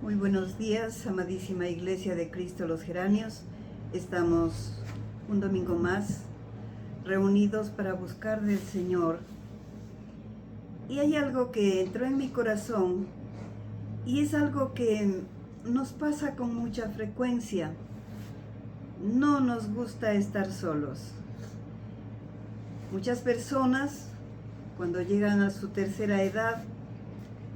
Muy buenos días, amadísima Iglesia de Cristo los Geranios. Estamos un domingo más reunidos para buscar del Señor. Y hay algo que entró en mi corazón y es algo que nos pasa con mucha frecuencia. No nos gusta estar solos. Muchas personas, cuando llegan a su tercera edad,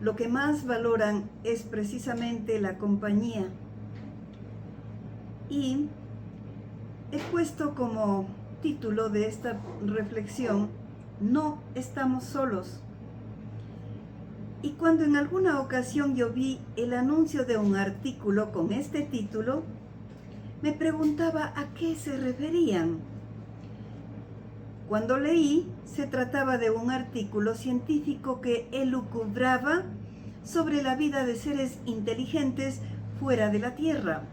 lo que más valoran es precisamente la compañía. Y he puesto como título de esta reflexión, no estamos solos. Y cuando en alguna ocasión yo vi el anuncio de un artículo con este título, me preguntaba a qué se referían. Cuando leí, se trataba de un artículo científico que elucubraba sobre la vida de seres inteligentes fuera de la Tierra.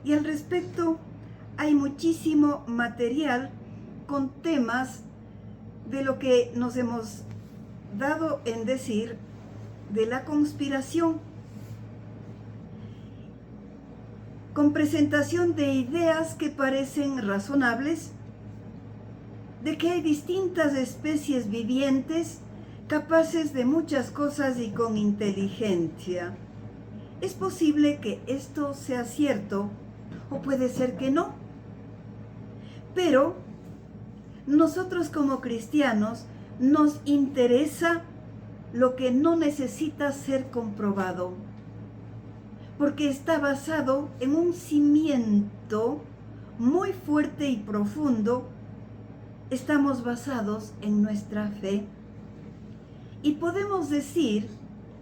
Y al respecto, hay muchísimo material con temas de lo que nos hemos dado en decir de la conspiración, con presentación de ideas que parecen razonables, de que hay distintas especies vivientes capaces de muchas cosas y con inteligencia. Es posible que esto sea cierto o puede ser que no. Pero nosotros como cristianos nos interesa lo que no necesita ser comprobado, porque está basado en un cimiento muy fuerte y profundo. Estamos basados en nuestra fe y podemos decir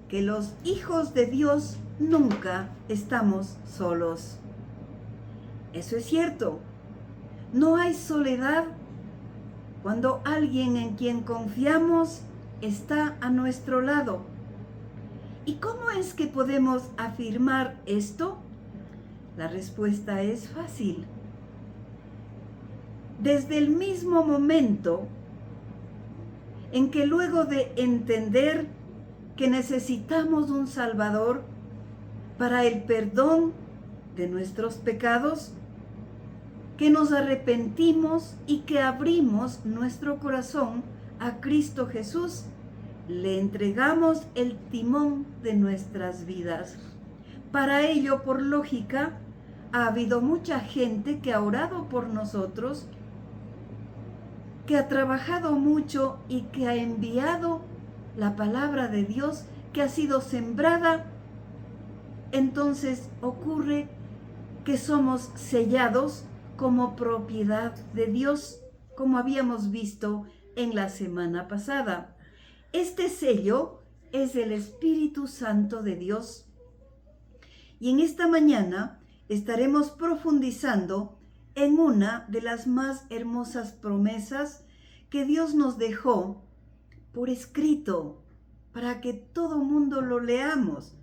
que los hijos de Dios nunca estamos solos. Eso es cierto. No hay soledad cuando alguien en quien confiamos está a nuestro lado. ¿Y cómo es que podemos afirmar esto? La respuesta es fácil. Desde el mismo momento en que luego de entender que necesitamos un Salvador para el perdón de nuestros pecados, que nos arrepentimos y que abrimos nuestro corazón a Cristo Jesús, le entregamos el timón de nuestras vidas. Para ello, por lógica, ha habido mucha gente que ha orado por nosotros, que ha trabajado mucho y que ha enviado la palabra de Dios que ha sido sembrada. Entonces ocurre que somos sellados como propiedad de Dios, como habíamos visto en la semana pasada. Este sello es el Espíritu Santo de Dios. Y en esta mañana estaremos profundizando en una de las más hermosas promesas que Dios nos dejó por escrito, para que todo mundo lo leamos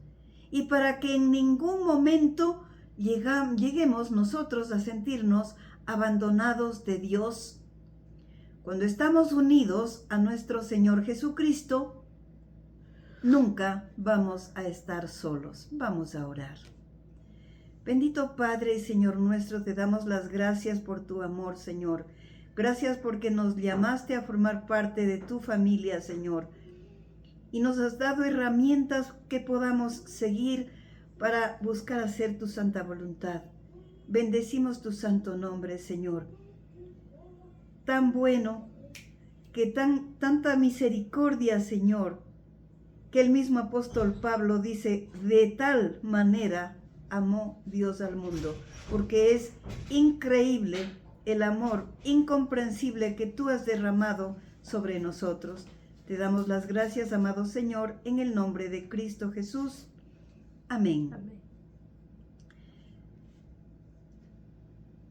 y para que en ningún momento lleguemos nosotros a sentirnos abandonados de Dios. Cuando estamos unidos a nuestro Señor Jesucristo, nunca vamos a estar solos. Vamos a orar. Bendito Padre y Señor nuestro, te damos las gracias por tu amor, Señor. Gracias porque nos llamaste a formar parte de tu familia, Señor. Y nos has dado herramientas que podamos seguir para buscar hacer tu santa voluntad. Bendecimos tu santo nombre, Señor. Tan bueno, que tanta misericordia, Señor, que el mismo apóstol Pablo dice, de tal manera amó Dios al mundo, porque es increíble el amor incomprensible que tú has derramado sobre nosotros. Te damos las gracias, amado Señor, en el nombre de Cristo Jesús. Amén. Amén.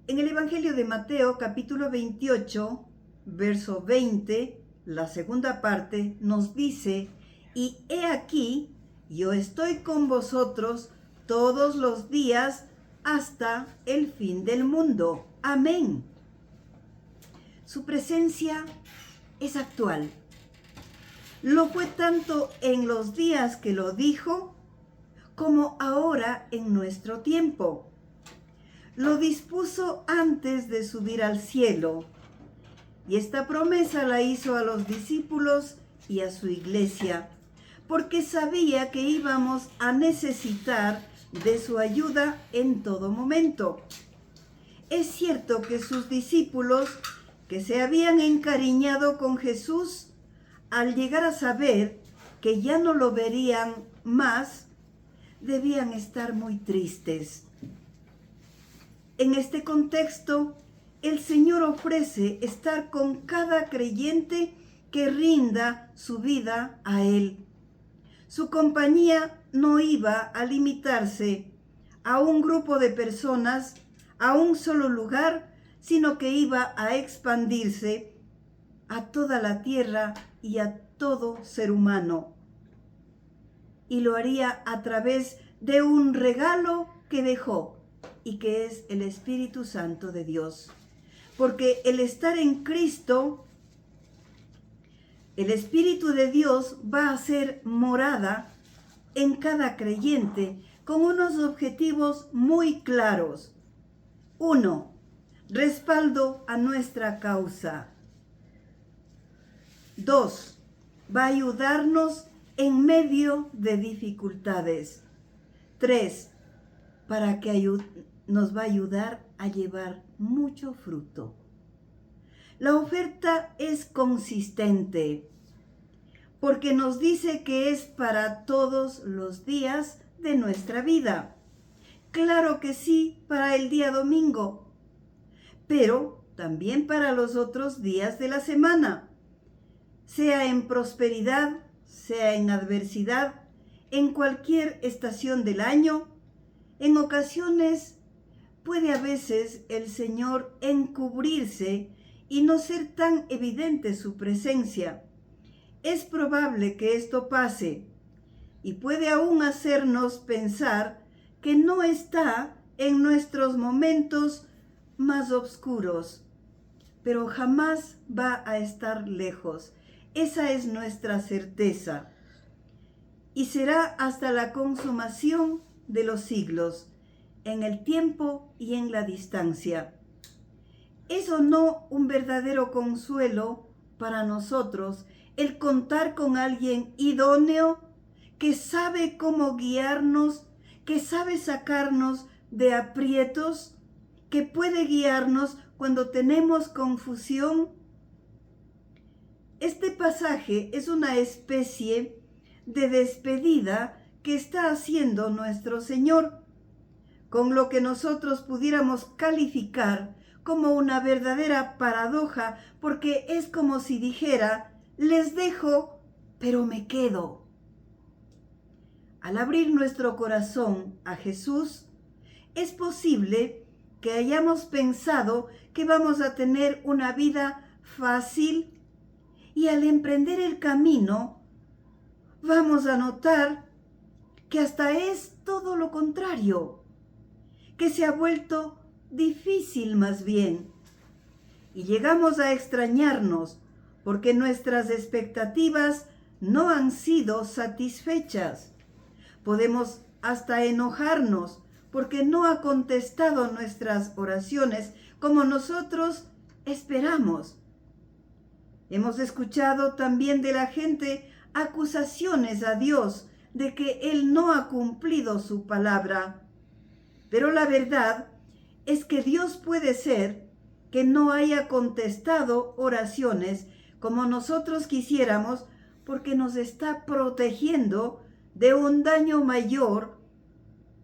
En el Evangelio de Mateo, capítulo 28, verso 20, la segunda parte, nos dice, y he aquí, yo estoy con vosotros todos los días hasta el fin del mundo. Amén. Su presencia es actual. Lo fue tanto en los días que lo dijo, como ahora en nuestro tiempo. Lo dispuso antes de subir al cielo, y esta promesa la hizo a los discípulos y a su iglesia, porque sabía que íbamos a necesitar de su ayuda en todo momento. Es cierto que sus discípulos, que se habían encariñado con Jesús, al llegar a saber que ya no lo verían más, debían estar muy tristes. En este contexto, el Señor ofrece estar con cada creyente que rinda su vida a Él. Su compañía no iba a limitarse a un grupo de personas, a un solo lugar, sino que iba a expandirse a toda la tierra y a todo ser humano. Y lo haría a través de un regalo que dejó, y que es el Espíritu Santo de Dios. Porque el estar en Cristo, el Espíritu de Dios va a ser morada en cada creyente con unos objetivos muy claros. 1. Respaldo a nuestra causa. 2. Va a ayudarnos en medio de dificultades. 3. Para que nos va a ayudar a llevar mucho fruto. La oferta es consistente porque nos dice que es para todos los días de nuestra vida. Claro que sí, para el día domingo, pero también para los otros días de la semana, sea en prosperidad, sea en adversidad, en cualquier estación del año. En ocasiones puede a veces el Señor encubrirse y no ser tan evidente su presencia. Es probable que esto pase y puede aún hacernos pensar que no está en nuestros momentos más oscuros, pero jamás va a estar lejos. Esa es nuestra certeza. Y será hasta la consumación de los siglos, en el tiempo y en la distancia. ¿Es o no un verdadero consuelo para nosotros el contar con alguien idóneo que sabe cómo guiarnos, que sabe sacarnos de aprietos, que puede guiarnos cuando tenemos confusión? Este pasaje es una especie de despedida que está haciendo nuestro Señor, con lo que nosotros pudiéramos calificar como una verdadera paradoja, porque es como si dijera: les dejo, pero me quedo. Al abrir nuestro corazón a Jesús, es posible que hayamos pensado que vamos a tener una vida fácil, y al emprender el camino vamos a notar que hasta es todo lo contrario, que se ha vuelto difícil más bien. Y llegamos a extrañarnos porque nuestras expectativas no han sido satisfechas. Podemos hasta enojarnos porque no ha contestado nuestras oraciones como nosotros esperamos. Hemos escuchado también de la gente acusaciones a Dios de que Él no ha cumplido su palabra. Pero la verdad es que Dios puede ser que no haya contestado oraciones como nosotros quisiéramos, porque nos está protegiendo de un daño mayor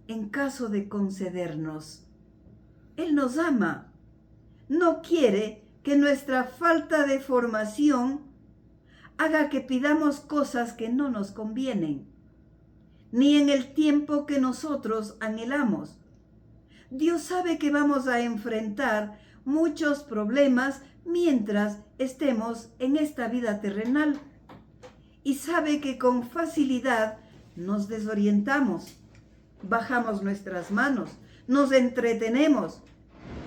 en caso de concedernos. Él nos ama. No quiere que nuestra falta de formación haga que pidamos cosas que no nos convienen, ni en el tiempo que nosotros anhelamos. Dios sabe que vamos a enfrentar muchos problemas mientras estemos en esta vida terrenal, y sabe que con facilidad nos desorientamos, bajamos nuestras manos, nos entretenemos,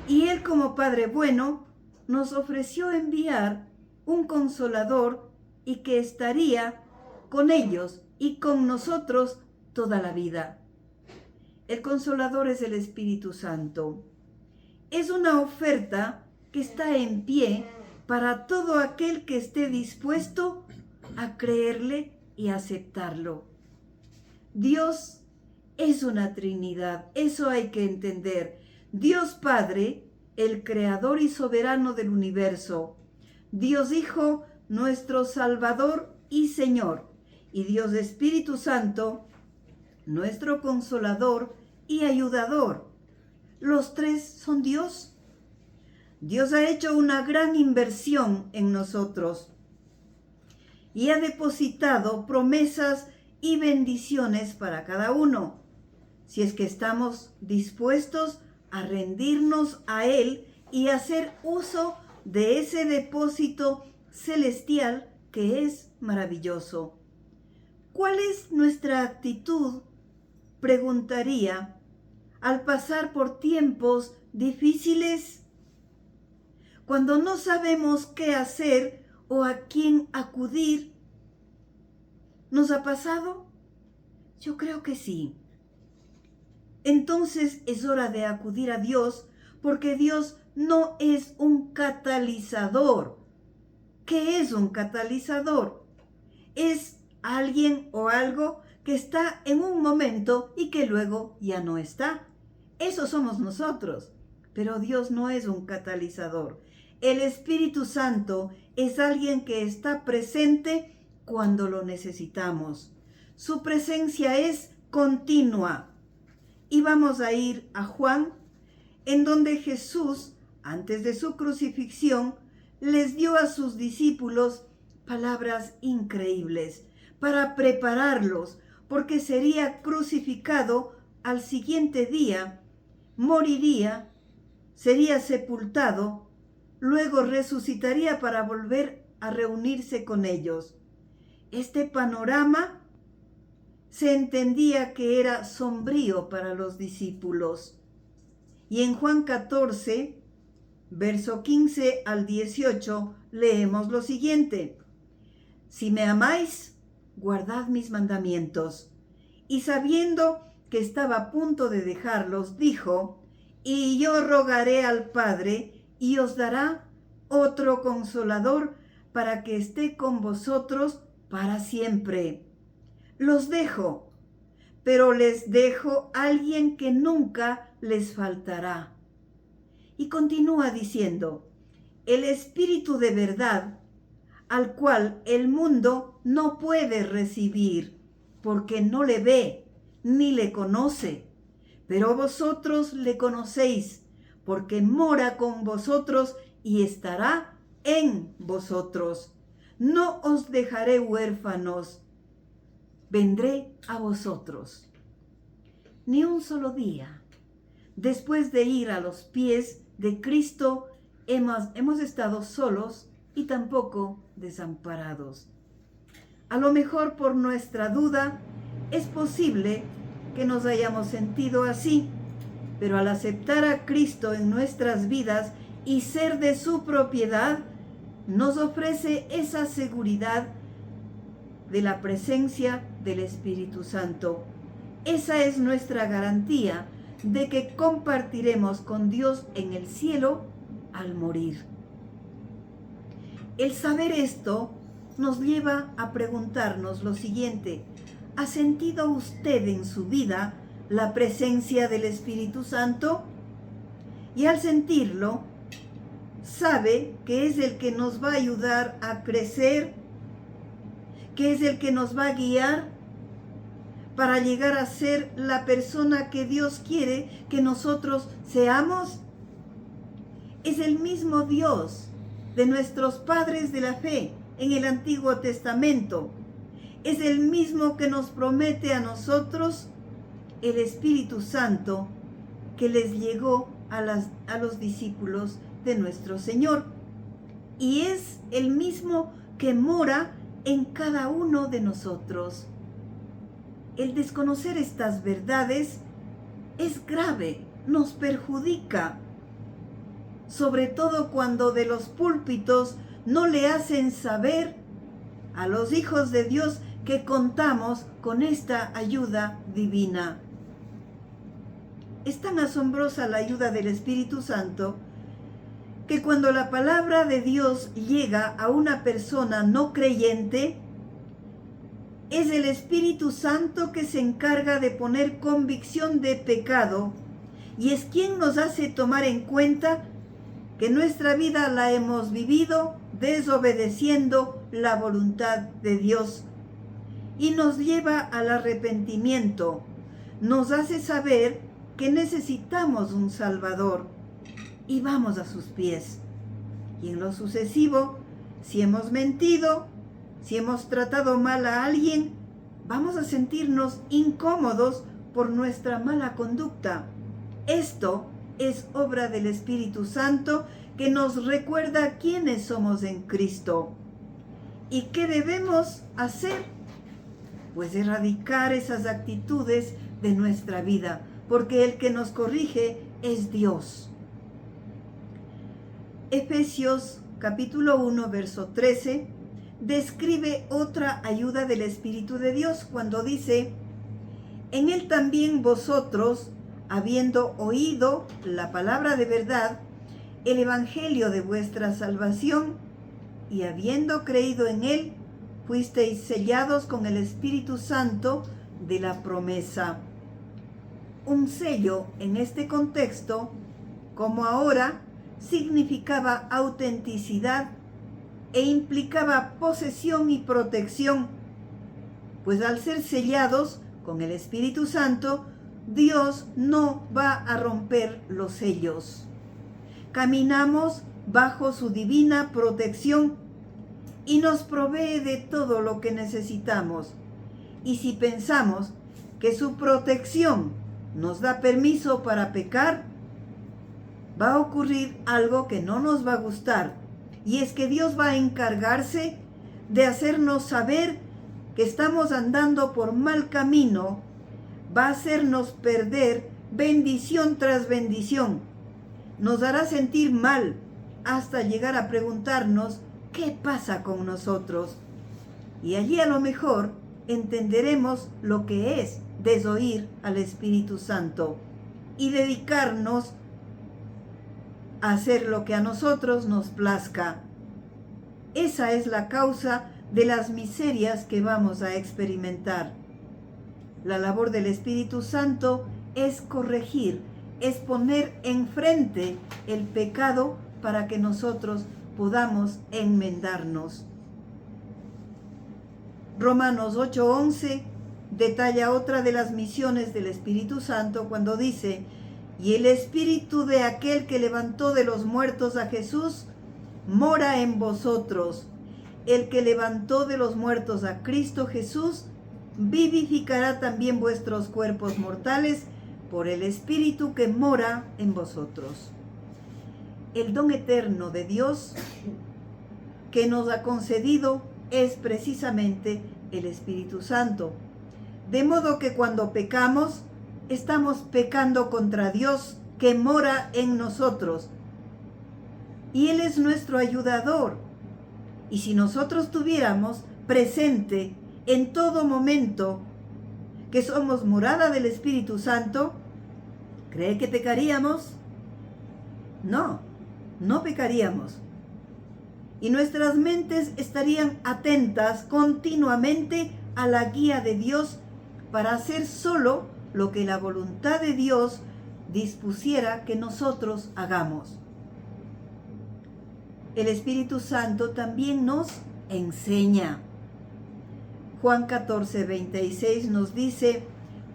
y Él, como Padre bueno, nos ofreció enviar un consolador y que estaría con ellos y con nosotros toda la vida. El Consolador es el Espíritu Santo. Es una oferta que está en pie para todo aquel que esté dispuesto a creerle y aceptarlo. Dios es una Trinidad, eso hay que entender. Dios Padre, el Creador y Soberano del universo. Dios Hijo, nuestro Salvador y Señor. Y Dios Espíritu Santo, nuestro Consolador y Ayudador. Los tres son Dios. Dios ha hecho una gran inversión en nosotros y ha depositado promesas y bendiciones para cada uno, si es que estamos dispuestos a rendirnos a Él y hacer uso de ese depósito celestial que es maravilloso. ¿Cuál es nuestra actitud? Preguntaría, al pasar por tiempos difíciles, cuando no sabemos qué hacer o a quién acudir. ¿Nos ha pasado? Yo creo que sí. Entonces es hora de acudir a Dios, porque Dios no es un catalizador. ¿Qué es un catalizador? Es alguien o algo que está en un momento y que luego ya no está. Eso somos nosotros. Pero Dios no es un catalizador. El Espíritu Santo es alguien que está presente cuando lo necesitamos. Su presencia es continua. Y vamos a ir a Juan, en donde Jesús, antes de su crucifixión, les dio a sus discípulos palabras increíbles para prepararlos, porque sería crucificado al siguiente día, moriría, sería sepultado, luego resucitaría para volver a reunirse con ellos. Este panorama se entendía que era sombrío para los discípulos. Y en Juan 14, verso 15 al 18, leemos lo siguiente. Si me amáis, guardad mis mandamientos. Y sabiendo que estaba a punto de dejarlos, dijo, y yo rogaré al Padre, y os dará otro consolador para que esté con vosotros para siempre. Los dejo, pero les dejo a alguien que nunca les faltará. Y continúa diciendo, el Espíritu de verdad, al cual el mundo no puede recibir, porque no le ve ni le conoce. Pero vosotros le conocéis, porque mora con vosotros y estará en vosotros. No os dejaré huérfanos, vendré a vosotros. Ni un solo día, después de ir a los pies de Cristo, hemos estado solos y tampoco desamparados. A lo mejor por nuestra duda es posible que nos hayamos sentido así, pero al aceptar a Cristo en nuestras vidas y ser de su propiedad, nos ofrece esa seguridad de la presencia del Espíritu Santo. Esa es nuestra garantía de que compartiremos con Dios en el cielo al morir. El saber esto nos lleva a preguntarnos lo siguiente: ¿ha sentido usted en su vida la presencia del Espíritu Santo? Y al sentirlo, sabe que es el que nos va a ayudar a crecer, que es el que nos va a guiar para llegar a ser la persona que Dios quiere que nosotros seamos. Es el mismo Dios de nuestros padres de la fe en el Antiguo Testamento. Es el mismo que nos promete a nosotros el Espíritu Santo que les llegó a los discípulos de nuestro Señor. Y es el mismo que mora en cada uno de nosotros. El desconocer estas verdades es grave, nos perjudica, sobre todo cuando de los púlpitos no le hacen saber a los hijos de Dios que contamos con esta ayuda divina. Es tan asombrosa la ayuda del Espíritu Santo que cuando la palabra de Dios llega a una persona no creyente, es el Espíritu Santo que se encarga de poner convicción de pecado y es quien nos hace tomar en cuenta que nuestra vida la hemos vivido desobedeciendo la voluntad de Dios y nos lleva al arrepentimiento, nos hace saber que necesitamos un Salvador y vamos a sus pies. Y en lo sucesivo, si hemos mentido, si hemos tratado mal a alguien, vamos a sentirnos incómodos por nuestra mala conducta. Esto es obra del Espíritu Santo que nos recuerda quiénes somos en Cristo. ¿Y qué debemos hacer? Pues erradicar esas actitudes de nuestra vida, porque el que nos corrige es Dios. Efesios capítulo 1, verso 13, describe otra ayuda del Espíritu de Dios cuando dice: en él también vosotros, habiendo oído la palabra de verdad, el evangelio de vuestra salvación, y habiendo creído en él, fuisteis sellados con el Espíritu Santo de la promesa. Un sello en este contexto, como ahora, significaba autenticidad e implicaba posesión y protección, pues al ser sellados con el Espíritu Santo, Dios no va a romper los sellos. Caminamos bajo su divina protección y nos provee de todo lo que necesitamos. Y si pensamos que su protección nos da permiso para pecar, va a ocurrir algo que no nos va a gustar. Y es que Dios va a encargarse de hacernos saber que estamos andando por mal camino, va a hacernos perder bendición tras bendición. Nos hará sentir mal hasta llegar a preguntarnos qué pasa con nosotros. Y allí a lo mejor entenderemos lo que es desoír al Espíritu Santo y dedicarnos a hacer lo que a nosotros nos plazca. Esa es la causa de las miserias que vamos a experimentar. La labor del Espíritu Santo es corregir, es poner enfrente el pecado para que nosotros podamos enmendarnos. Romanos 8:11 detalla otra de las misiones del Espíritu Santo cuando dice: y el Espíritu de aquel que levantó de los muertos a Jesús mora en vosotros. El que levantó de los muertos a Cristo Jesús vivificará también vuestros cuerpos mortales por el Espíritu que mora en vosotros. El don eterno de Dios que nos ha concedido es precisamente el Espíritu Santo. De modo que cuando pecamos, estamos pecando contra Dios que mora en nosotros. Y Él es nuestro ayudador. Y si nosotros tuviéramos presente en todo momento que somos morada del Espíritu Santo, ¿cree que pecaríamos? No, no pecaríamos. Y nuestras mentes estarían atentas continuamente a la guía de Dios para hacer solo lo que la voluntad de Dios dispusiera que nosotros hagamos. El Espíritu Santo también nos enseña. Juan 14:26 nos dice: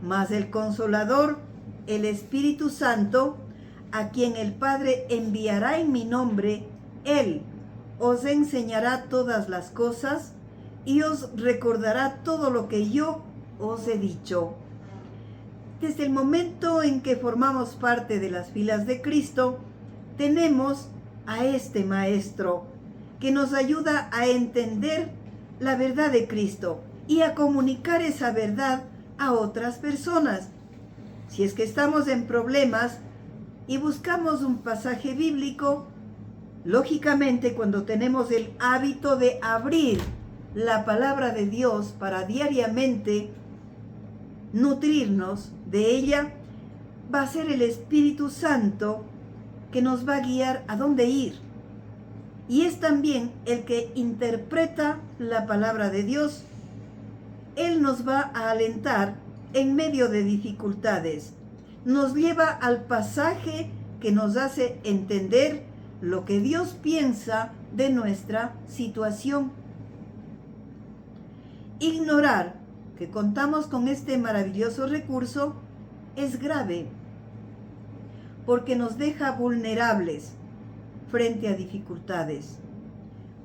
mas el Consolador, el Espíritu Santo, a quien el Padre enviará en mi nombre, Él os enseñará todas las cosas y os recordará todo lo que yo os he dicho. Desde el momento en que formamos parte de las filas de Cristo, tenemos a este Maestro que nos ayuda a entender la verdad de Cristo y a comunicar esa verdad a otras personas. Si es que estamos en problemas y buscamos un pasaje bíblico, lógicamente cuando tenemos el hábito de abrir la palabra de Dios para diariamente nutrirnos de ella, va a ser el Espíritu Santo que nos va a guiar a dónde ir. Y es también el que interpreta la palabra de Dios. Él nos va a alentar en medio de dificultades. Nos lleva al pasaje que nos hace entender lo que Dios piensa de nuestra situación. Ignorar que contamos con este maravilloso recurso es grave, porque nos deja vulnerables frente a dificultades.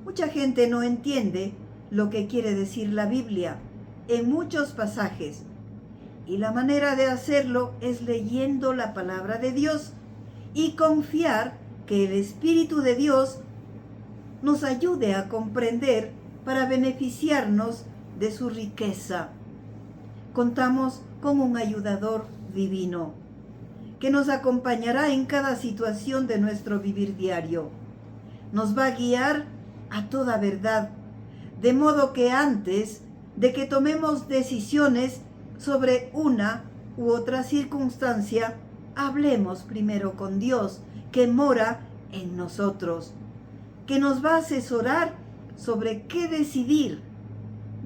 Mucha gente no entiende lo que quiere decir la Biblia en muchos pasajes, y la manera de hacerlo es leyendo la palabra de Dios y confiar que el Espíritu de Dios nos ayude a comprender para beneficiarnos de su riqueza. Contamos con un ayudador divino que nos acompañará en cada situación de nuestro vivir diario. Nos va a guiar a toda verdad, de modo que antes de que tomemos decisiones sobre una u otra circunstancia, hablemos primero con Dios, que mora en nosotros, que nos va a asesorar sobre qué decidir.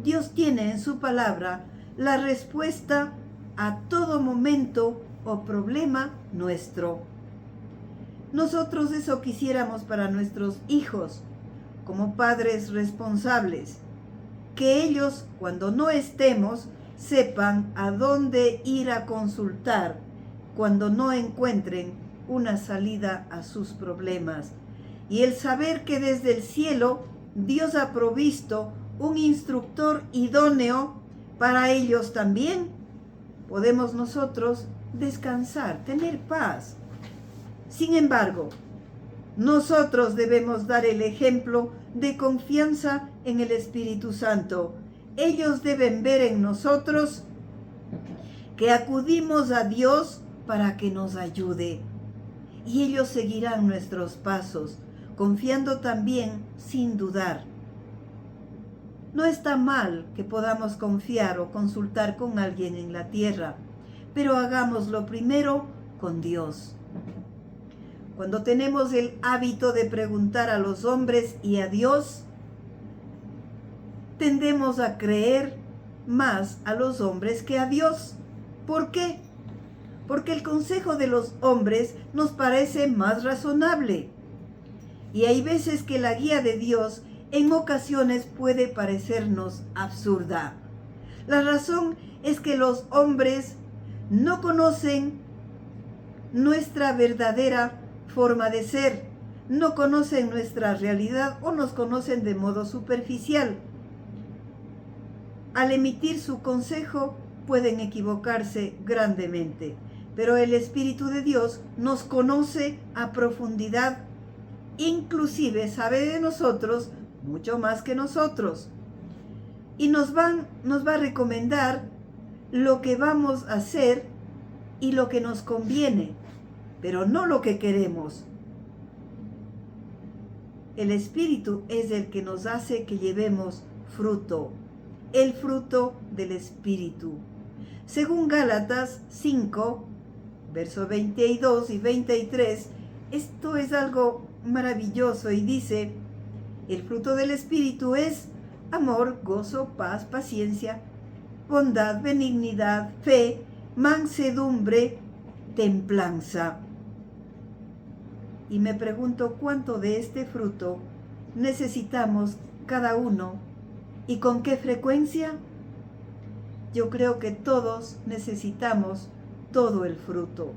Dios tiene en su palabra la respuesta a todo momento o problema nuestro. Nosotros eso quisiéramos para nuestros hijos, como padres responsables, que ellos, cuando no estemos, sepan a dónde ir a consultar cuando no encuentren una salida a sus problemas. Y el saber que desde el cielo Dios ha provisto un instructor idóneo para ellos también, podemos nosotros descansar, tener paz. Sin embargo, nosotros debemos dar el ejemplo de confianza en el Espíritu Santo. Ellos deben ver en nosotros que acudimos a Dios para que nos ayude. Y ellos seguirán nuestros pasos, confiando también sin dudar. No está mal que podamos confiar o consultar con alguien en la tierra, pero hagámoslo primero con Dios. Cuando tenemos el hábito de preguntar a los hombres y a Dios, tendemos a creer más a los hombres que a Dios. ¿Por qué? Porque el consejo de los hombres nos parece más razonable. Y hay veces que la guía de Dios en ocasiones puede parecernos absurda. La razón es que los hombres no conocen nuestra verdadera forma de ser, no conocen nuestra realidad o nos conocen de modo superficial. Al emitir su consejo pueden equivocarse grandemente, pero el Espíritu de Dios nos conoce a profundidad, inclusive sabe de nosotros mucho más que nosotros, y nos va a recomendar lo que vamos a hacer y lo que nos conviene, pero no lo que queremos. El Espíritu es el que nos hace que llevemos fruto, el fruto del Espíritu. Según Gálatas 5, versos 22 y 23, esto es algo maravilloso y dice: el fruto del Espíritu es amor, gozo, paz, paciencia, bondad, benignidad, fe, mansedumbre, templanza. Y me pregunto cuánto de este fruto necesitamos cada uno y con qué frecuencia. Yo creo que todos necesitamos todo el fruto.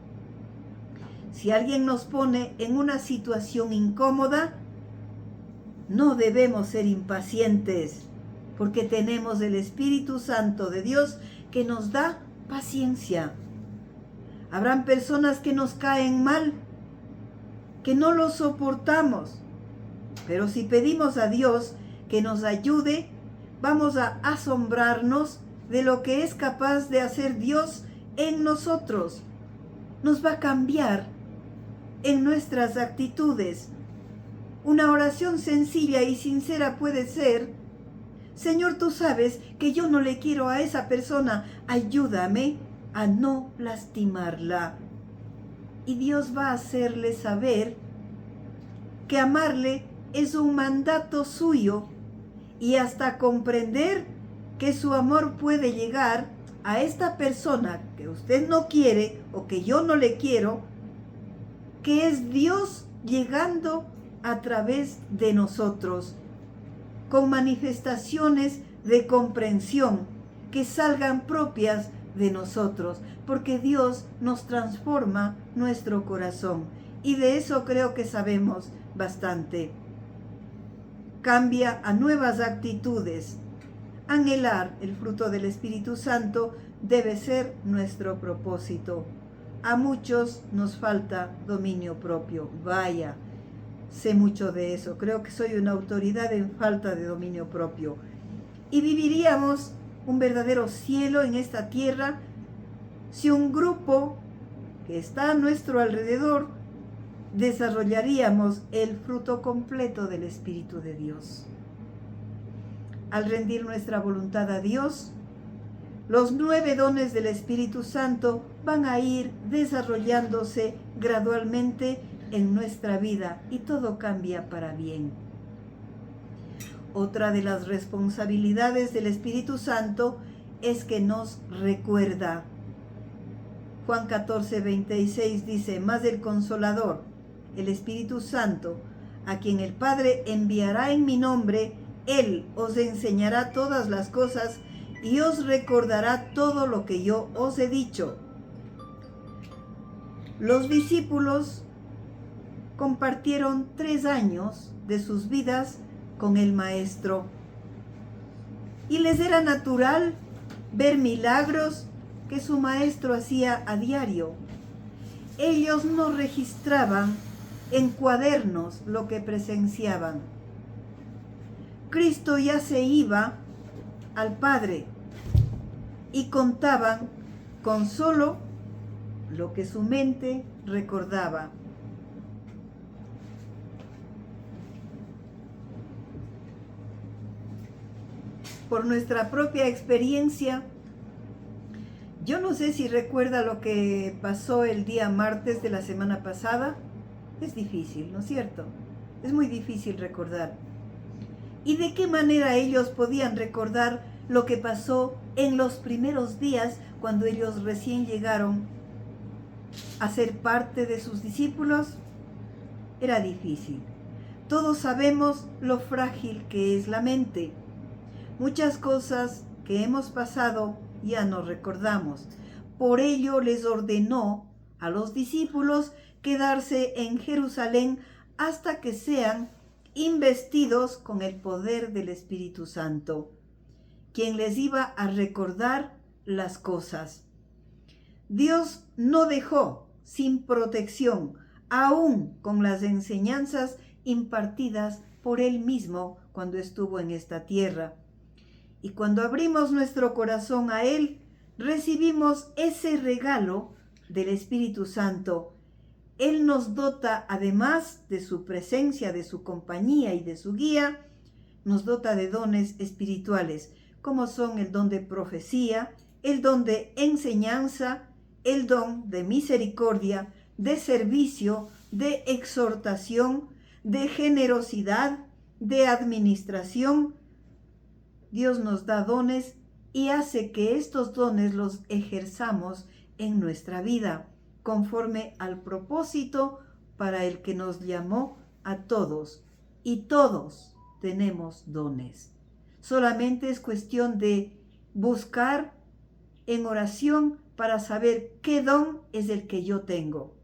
Si alguien nos pone en una situación incómoda, no debemos ser impacientes, porque tenemos el Espíritu Santo de Dios que nos da paciencia. Habrán personas que nos caen mal, que no los soportamos, pero si pedimos a Dios que nos ayude, vamos a asombrarnos de lo que es capaz de hacer Dios en nosotros. Nos va a cambiar en nuestras actitudes. Una oración sencilla y sincera puede ser: Señor, tú sabes que yo no le quiero a esa persona, ayúdame a no lastimarla. y Dios va a hacerle saber que amarle es un mandato suyo y hasta comprender que su amor puede llegar a esta persona que usted no quiere o que yo no le quiero, que es Dios llegando a través de nosotros, con manifestaciones de comprensión que salgan propias de nosotros, porque Dios nos transforma nuestro corazón, y de eso creo que sabemos bastante. Cambia a nuevas actitudes. Anhelar el fruto del Espíritu Santo debe ser nuestro propósito. A muchos nos falta dominio propio. Vaya, sé mucho de eso. Creo que soy una autoridad en falta de dominio propio. Y viviríamos un verdadero cielo en esta tierra si un grupo que está a nuestro alrededor desarrollaríamos el fruto completo del Espíritu de Dios. Al rendir nuestra voluntad a Dios, los 9 dones del Espíritu Santo van a ir desarrollándose gradualmente en nuestra vida y todo cambia para bien. Otra de las responsabilidades del Espíritu Santo es que nos recuerda. Juan 14:26 dice: mas el Consolador, el Espíritu Santo, a quien el Padre enviará en mi nombre, Él os enseñará todas las cosas y os recordará todo lo que yo os he dicho. Los discípulos compartieron 3 años de sus vidas con el Maestro y les era natural ver milagros que su Maestro hacía a diario. Ellos no registraban en cuadernos lo que presenciaban. Cristo ya se iba al Padre y contaban con solo lo que su mente recordaba. Por nuestra propia experiencia, yo no sé si recuerda lo que pasó el día martes de la semana pasada. Es difícil, ¿no es cierto? Es muy difícil recordar. ¿Y de qué manera ellos podían recordar lo que pasó en los primeros días cuando ellos recién llegaron a ser parte de sus discípulos? Era difícil. Todos sabemos lo frágil que es la mente. Muchas cosas que hemos pasado ya no recordamos. Por ello les ordenó a los discípulos quedarse en Jerusalén hasta que sean investidos con el poder del Espíritu Santo, quien les iba a recordar las cosas. Dios no dejó sin protección, aún con las enseñanzas impartidas por Él mismo cuando estuvo en esta tierra. Y cuando abrimos nuestro corazón a Él, recibimos ese regalo del Espíritu Santo. Él nos dota, además de su presencia, de su compañía y de su guía, nos dota de dones espirituales, como son el don de profecía, el don de enseñanza, el don de misericordia, de servicio, de exhortación, de generosidad, de administración. Dios nos da dones y hace que estos dones los ejerzamos en nuestra vida, conforme al propósito para el que nos llamó a todos. Y todos tenemos dones. Solamente es cuestión de buscar en oración para saber qué don es el que yo tengo.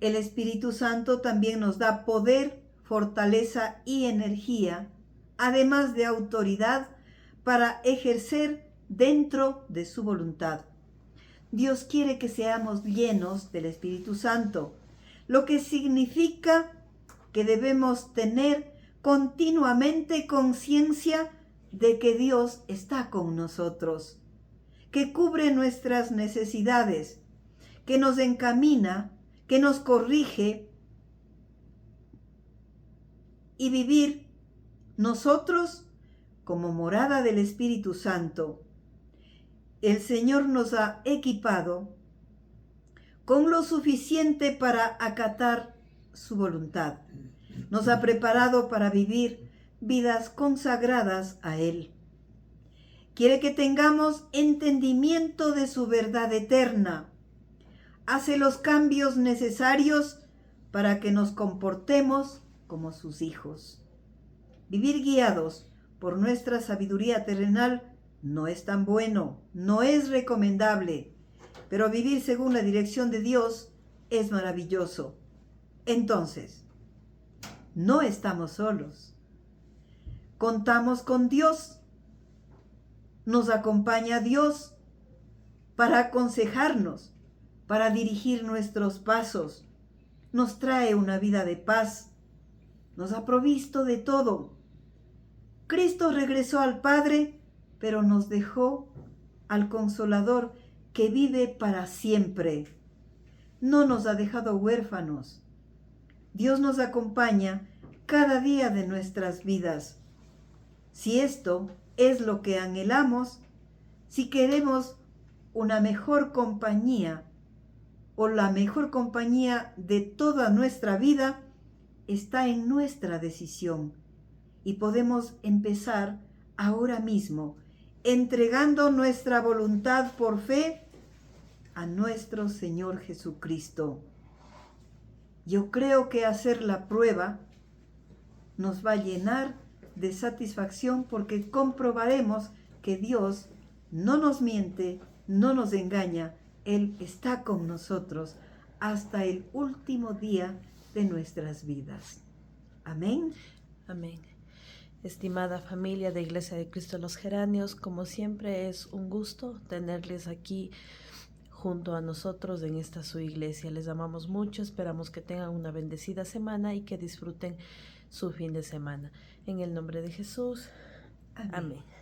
El Espíritu Santo también nos da poder, fortaleza y energía, además de autoridad para ejercer dentro de su voluntad. Dios quiere que seamos llenos del Espíritu Santo, lo que significa que debemos tener continuamente conciencia de que Dios está con nosotros, que cubre nuestras necesidades, que nos encamina, que nos corrige, y vivir nosotros como morada del Espíritu Santo. El Señor nos ha equipado con lo suficiente para acatar su voluntad. Nos ha preparado para vivir vidas consagradas a Él. Quiere que tengamos entendimiento de su verdad eterna. Hace los cambios necesarios para que nos comportemos como sus hijos. Vivir guiados por nuestra sabiduría terrenal no es tan bueno, no es recomendable, pero vivir según la dirección de Dios es maravilloso. Entonces, no estamos solos. Contamos con Dios. Nos acompaña Dios para aconsejarnos, para dirigir nuestros pasos. Nos trae una vida de paz. Nos ha provisto de todo. Cristo regresó al Padre, pero nos dejó al Consolador que vive para siempre. No nos ha dejado huérfanos. Dios nos acompaña cada día de nuestras vidas. Si esto es lo que anhelamos, si queremos una mejor compañía o la mejor compañía de toda nuestra vida, está en nuestra decisión y podemos empezar ahora mismo entregando nuestra voluntad por fe a nuestro Señor Jesucristo. Yo creo que hacer la prueba nos va a llenar de satisfacción porque comprobaremos que Dios no nos miente, no nos engaña. Él está con nosotros hasta el último día de nuestras vidas. Amén. Amén. Estimada familia de Iglesia de Cristo de los Geranios, como siempre es un gusto tenerles aquí junto a nosotros en esta su iglesia. Les amamos mucho, esperamos que tengan una bendecida semana y que disfruten su fin de semana. En el nombre de Jesús. Amén. Amén.